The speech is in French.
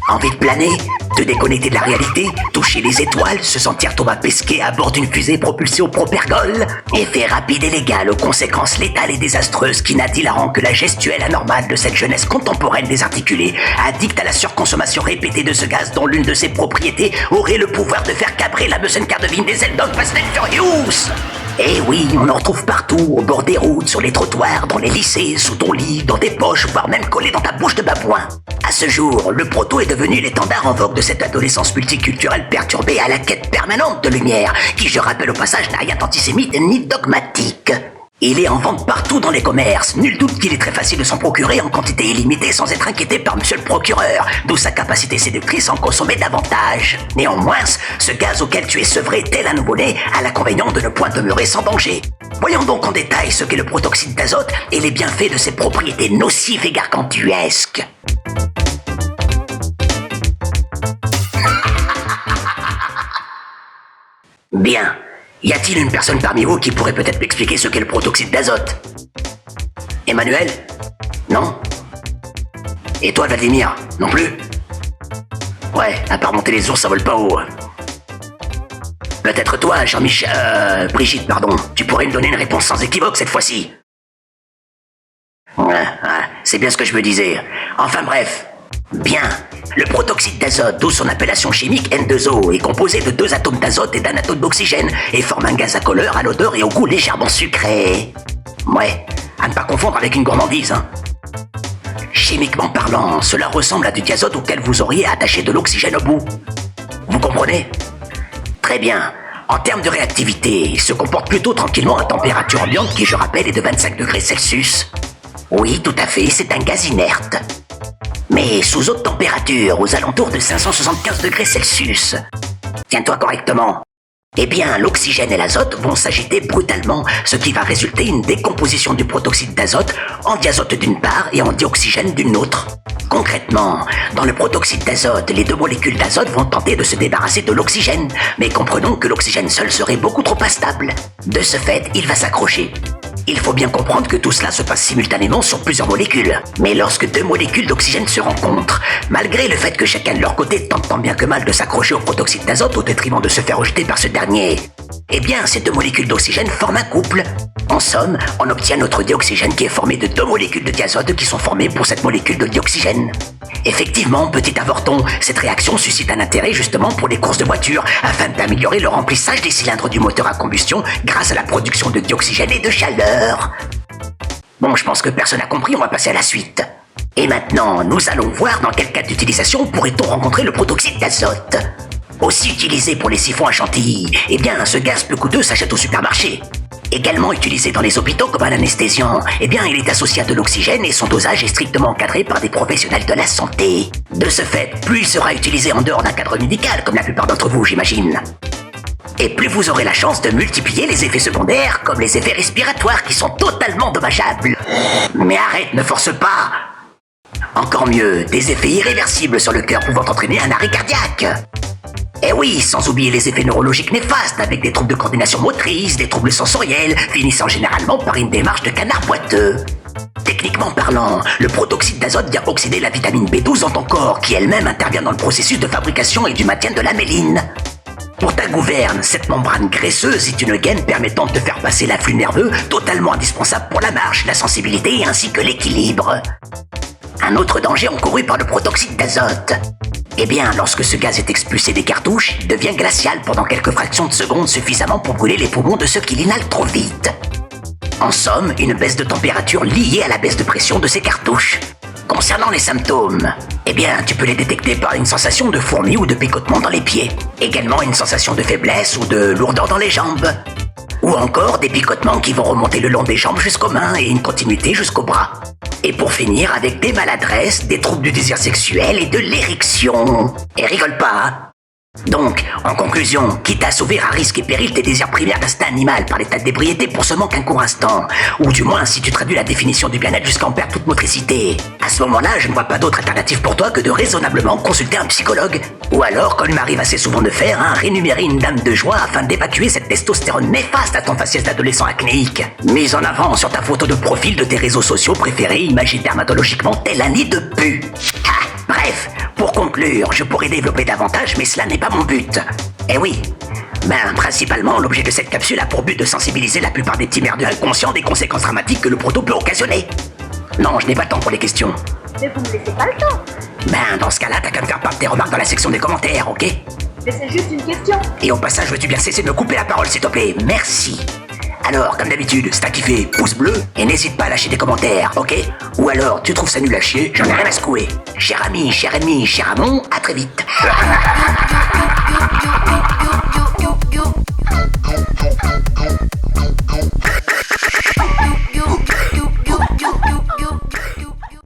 Envie de planer, te déconnecter de la réalité, toucher les étoiles, se sentir Thomas Pesquet à bord d'une fusée propulsée au propergol. Effet rapide et légal aux conséquences létales et désastreuses qui n'a d'hilarant que la gestuelle anormale de cette jeunesse contemporaine désarticulée, addict à la surconsommation répétée de ce gaz dont l'une de ses propriétés aurait le pouvoir de faire cabrer la Muscle Car de Vin Diesel dans Fast and Furious. Eh oui, on en retrouve partout, au bord des routes, sur les trottoirs, dans les lycées, sous ton lit, dans tes poches, voire même collé dans ta bouche de babouin. À ce jour, le proto est devenu l'étendard en vogue de cette adolescence multiculturelle perturbée à la quête permanente de lumière, qui, je rappelle au passage, n'a rien d'antisémite ni dogmatique. Il est en vente partout dans les commerces, nul doute qu'il est très facile de s'en procurer en quantité illimitée sans être inquiété par monsieur le procureur, d'où sa capacité séductrice à en consommer davantage. Néanmoins, ce gaz auquel tu es sevré tel un nouveau-né a l'inconvénient de ne point demeurer sans danger. Voyons donc en détail ce qu'est le protoxyde d'azote et les bienfaits de ses propriétés nocives et gargantuesques. Bien. Y a-t-il une personne parmi vous qui pourrait peut-être m'expliquer ce qu'est le protoxyde d'azote? Emmanuel? Non? Et toi, Vladimir? Non plus? Ouais, à part monter les ours, ça vole pas haut. Peut-être toi, Jean-Michel... Brigitte, pardon. Tu pourrais me donner une réponse sans équivoque cette fois-ci. C'est bien ce que je me disais. Enfin bref. Bien. Le protoxyde d'azote, d'où son appellation chimique N2O, est composé de 2 atomes d'azote et d'un atome d'oxygène et forme un gaz incolore à l'odeur et au goût légèrement sucré. Ouais, à ne pas confondre avec une gourmandise, hein. Chimiquement parlant, cela ressemble à du diazote auquel vous auriez attaché de l'oxygène au bout. Vous comprenez? Très bien. En termes de réactivité, il se comporte plutôt tranquillement à température ambiante qui, je rappelle, est de 25 degrés Celsius. Oui, tout à fait, c'est un gaz inerte. Mais sous haute température, aux alentours de 575 degrés Celsius. Tiens-toi correctement. Eh bien, l'oxygène et l'azote vont s'agiter brutalement, ce qui va résulter une décomposition du protoxyde d'azote en diazote d'une part et en dioxygène d'une autre. Concrètement, dans le protoxyde d'azote, les 2 molécules d'azote vont tenter de se débarrasser de l'oxygène, mais comprenons que l'oxygène seul serait beaucoup trop instable. De ce fait, il va s'accrocher. Il faut bien comprendre que tout cela se passe simultanément sur plusieurs molécules. Mais lorsque 2 molécules d'oxygène se rencontrent, malgré le fait que chacun de leur côté tente tant bien que mal de s'accrocher au protoxyde d'azote au détriment de se faire rejeter par ce dernier, eh bien ces 2 molécules d'oxygène forment un couple. En somme, on obtient notre dioxygène qui est formé de 2 molécules de diazote qui sont formées pour cette molécule de dioxygène. Effectivement, petit avorton, cette réaction suscite un intérêt justement pour les courses de voitures afin d'améliorer le remplissage des cylindres du moteur à combustion grâce à la production de dioxygène et de chaleur. Bon, je pense que personne n'a compris, on va passer à la suite. Et maintenant, nous allons voir dans quel cas d'utilisation pourrait-on rencontrer le protoxyde d'azote. Aussi utilisé pour les siphons à chantilly, eh bien ce gaz peu coûteux s'achète au supermarché. Également utilisé dans les hôpitaux comme un anesthésiant, eh bien il est associé à de l'oxygène et son dosage est strictement encadré par des professionnels de la santé. De ce fait, plus il sera utilisé en dehors d'un cadre médical, comme la plupart d'entre vous j'imagine, et plus vous aurez la chance de multiplier les effets secondaires, comme les effets respiratoires qui sont totalement dommageables. Mais arrête, ne force pas. Encore mieux, des effets irréversibles sur le cœur pouvant entraîner un arrêt cardiaque. Eh oui, sans oublier les effets neurologiques néfastes avec des troubles de coordination motrice, des troubles sensoriels, finissant généralement par une démarche de canard boiteux. Techniquement parlant, le protoxyde d'azote vient oxyder la vitamine B12 dans ton corps, qui elle-même intervient dans le processus de fabrication et du maintien de l'améline. Pour ta gouverne, cette membrane graisseuse est une gaine permettant de te faire passer l'afflux nerveux, totalement indispensable pour la marche, la sensibilité ainsi que l'équilibre. Un autre danger encouru par le protoxyde d'azote. Eh bien, lorsque ce gaz est expulsé des cartouches, il devient glacial pendant quelques fractions de secondes suffisamment pour brûler les poumons de ceux qui l'inhalent trop vite. En somme, une baisse de température liée à la baisse de pression de ces cartouches. Concernant les symptômes, eh bien, tu peux les détecter par une sensation de fourmis ou de picotement dans les pieds. Également une sensation de faiblesse ou de lourdeur dans les jambes. Ou encore des picotements qui vont remonter le long des jambes jusqu'aux mains et une continuité jusqu'aux bras. Et pour finir avec des maladresses, des troubles du désir sexuel et de l'érection. Et rigole pas, hein. Donc, en conclusion, quitte à sauver à risque et péril tes désirs primaires d'instinct animal par l'état d'ébriété pour seulement qu'un court instant, ou du moins si tu traduis la définition du bien-être jusqu'à en perdre toute motricité, à ce moment-là, je ne vois pas d'autre alternative pour toi que de raisonnablement consulter un psychologue. Ou alors, comme il m'arrive assez souvent de faire, rémunérer une dame de joie afin d'évacuer cette testostérone néfaste à ton faciès d'adolescent acnéique, mise en avant sur ta photo de profil de tes réseaux sociaux préférés, imagée dermatologiquement tel un nid de pu. Bref, Pour conclure, je pourrais développer davantage, mais cela n'est pas mon but. Eh oui. Ben, principalement, l'objet de cette capsule a pour but de sensibiliser la plupart des petits merdeux inconscients des conséquences dramatiques que le proto peut occasionner. Non, je n'ai pas le temps pour les questions. Mais vous me laissez pas le temps. Ben, dans ce cas-là, t'as qu'à me faire part de tes remarques dans la section des commentaires, ok? Mais c'est juste une question. Et au passage, veux-tu bien cesser de me couper la parole, s'il te plaît? Merci. Alors, comme d'habitude, si t'as kiffé, pouce bleu, et n'hésite pas à lâcher des commentaires, ok? Ou alors, tu trouves ça nul à chier, j'en ai rien à secouer. Cher ami, cher ennemi, cher amant, à très vite.